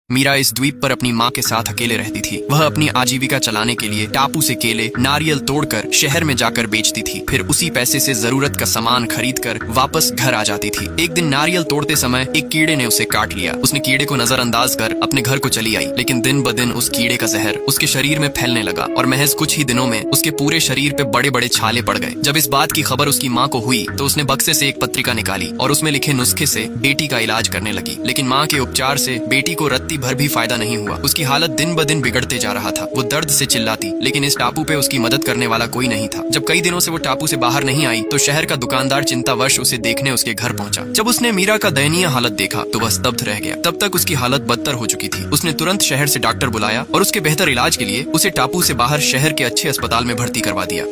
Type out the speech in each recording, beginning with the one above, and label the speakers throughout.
Speaker 1: मीरा इस द्वीप पर अपनी माँ के साथ अकेले रहती थी। वह अपनी आजीविका चलाने के लिए टापू से केले नारियल तोड़कर शहर में जाकर बेचती थी। फिर उसी पैसे से जरूरत का सामान खरीद कर वापस घर आ जाती थी। एक दिन नारियल तोड़ते समय एक कीड़े ने उसे काट लिया। उसने कीड़े को नजरअंदाज कर अपने घर को चली आई, लेकिन दिन ब दिन उस कीड़े का जहर उसके शरीर में फैलने लगा और महज कुछ ही दिनों में उसके पूरे शरीर पे बड़े बड़े छाले पड़ गए। जब इस बात की खबर उसकी माँ को हुई तो उसने बक्से से एक पत्रिका निकाली और उसमें लिखे नुस्खे से बेटी का इलाज करने लगी। लेकिन माँ के उपचार से बेटी को रत्ती भर भी फायदा नहीं हुआ। उसकी हालत दिन ब दिन बिगड़ते जा रहा था। वो दर्द से चिल्लाती, लेकिन इस टापू पे उसकी मदद करने वाला कोई नहीं था। जब कई दिनों से वो टापू से बाहर नहीं आई तो शहर का दुकानदार चिंतावश उसे देखने उसके घर पहुंचा। जब उसने मीरा का दयनीय हालत देखा तो वह स्तब्ध रह गया। तब तक उसकी हालत बदतर हो चुकी थी। उसने तुरंत शहर से डॉक्टर बुलाया और उसके बेहतर इलाज के लिए उसे टापू से बाहर शहर के अच्छे अस्पताल में भर्ती करवा दिया।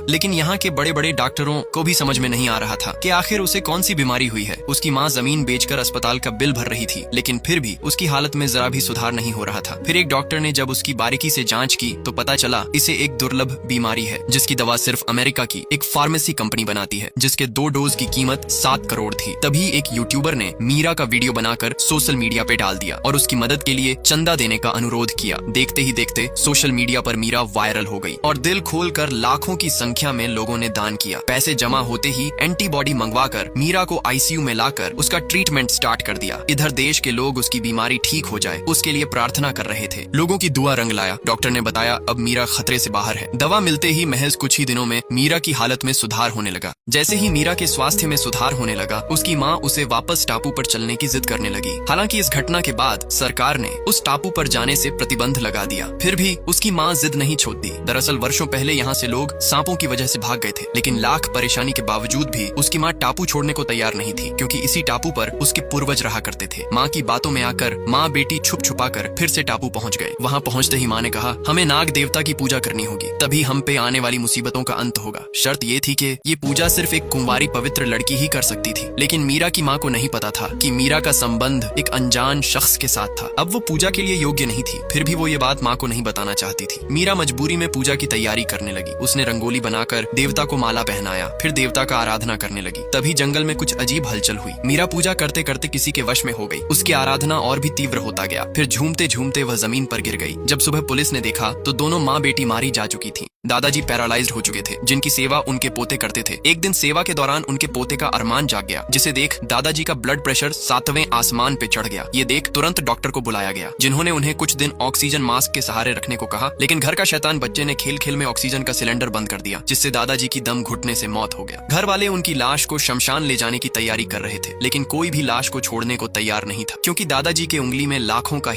Speaker 1: लेकिन यहाँ के बड़े बड़े डॉक्टरों को भी समझ में नहीं आ रहा था कि आखिर उसे कौन सी बीमारी हुई है। उसकी माँ जमीन बेचकर अस्पताल का बिल भर रही थी, लेकिन फिर भी उसकी हालत में जरा भी सुधार नहीं हो रहा था। फिर एक डॉक्टर ने जब उसकी बारीकी से जांच की तो पता चला इसे एक दुर्लभ बीमारी है, जिसकी दवा सिर्फ अमेरिका की एक फार्मेसी कंपनी बनाती है, जिसके 2 डोज की कीमत 7 करोड़ थी। तभी एक यूट्यूबर ने मीरा का वीडियो बनाकर सोशल मीडिया पे डाल दिया और उसकी मदद के लिए चंदा देने का अनुरोध किया। देखते ही देखते सोशल मीडिया पर मीरा वायरल हो गई और दिल खोलकर लाखों की संख्या में लोगों ने दान किया। पैसे जमा होते ही एंटीबॉडी मंगवाकर मीरा को आईसीयू में लाकर उसका ट्रीटमेंट स्टार्ट कर दिया। इधर देश के लोग उसकी बीमारी ठीक हो जाए उसके लिए प्रार्थना कर रहे थे। लोगों की दुआ रंग लाया। डॉक्टर ने बताया अब मीरा खतरे से बाहर है। दवा मिलते ही महज कुछ ही दिनों में मीरा की हालत में सुधार होने लगा। जैसे ही मीरा के स्वास्थ्य में सुधार होने लगा, उसकी माँ उसे वापस टापू पर चलने की जिद करने लगी। हालांकि इस घटना के बाद सरकार ने उस टापू पर जाने से प्रतिबंध लगा दिया। फिर भी उसकी माँ जिद नहीं छोड़ती। दरअसल वर्षों पहले यहाँ से लोग सांपों की वजह से भाग गए थे, लेकिन लाख परेशानी के बावजूद भी उसकी माँ टापू छोड़ने को तैयार नहीं थी, क्योंकि इसी टापू पर उसके पूर्वज रहा करते थे। माँ की बातों में आकर माँ बेटी छुप छुपा कर फिर से टापू पहुँच गए। वहाँ पहुँचते ही माँ ने कहा, हमें नाग देवता की पूजा करनी होगी, तभी हम पे आने वाली मुसीबतों का अंत होगा। शर्त ये थी कि ये पूजा सिर्फ एक कुंवारी पवित्र लड़की ही कर सकती थी। लेकिन मीरा की माँ को नहीं पता था कि मीरा का संबंध एक अनजान शख्स के साथ था। अब वो पूजा के लिए योग्य नहीं थी, फिर भी वो ये बात माँ को नहीं बताना चाहती थी। मीरा मजबूरी में पूजा की तैयारी करने लगी। उसने रंगोली बनाकर देवता को माला पहनाया, फिर देवता का आराधना करने लगी। तभी जंगल में कुछ अजीब हलचल हुई। मीरा पूजा करते करते किसी के वश में हो गई। उसकी आराधना और भी तीव्र होता गया। फिर झूमते झूमते वह जमीन पर गिर गई। जब सुबह पुलिस ने देखा तो दोनों माँ बेटी मारी जा चुकी थी। दादाजी पैरालाइज्ड हो चुके थे, जिनकी सेवा उनके पोते करते थे। एक दिन सेवा के दौरान उनके पोते का अरमान जाग गया, जिसे देख दादाजी का ब्लड प्रेशर 7वें आसमान पे चढ़ गया। ये देख तुरंत डॉक्टर को बुलाया गया, जिन्होंने उन्हें कुछ दिन ऑक्सीजन मास्क के सहारे रखने को कहा। लेकिन घर का शैतान बच्चे ने खेल खेल में ऑक्सीजन का सिलेंडर बंद कर दिया, जिससे दादाजी की दम घुटने से मौत हो गया। घर वाले उनकी लाश को शमशान ले जाने की तैयारी कर रहे थे, लेकिन कोई भी लाश को छोड़ने को तैयार नहीं था, क्योंकि दादाजी के उंगली में लाखों का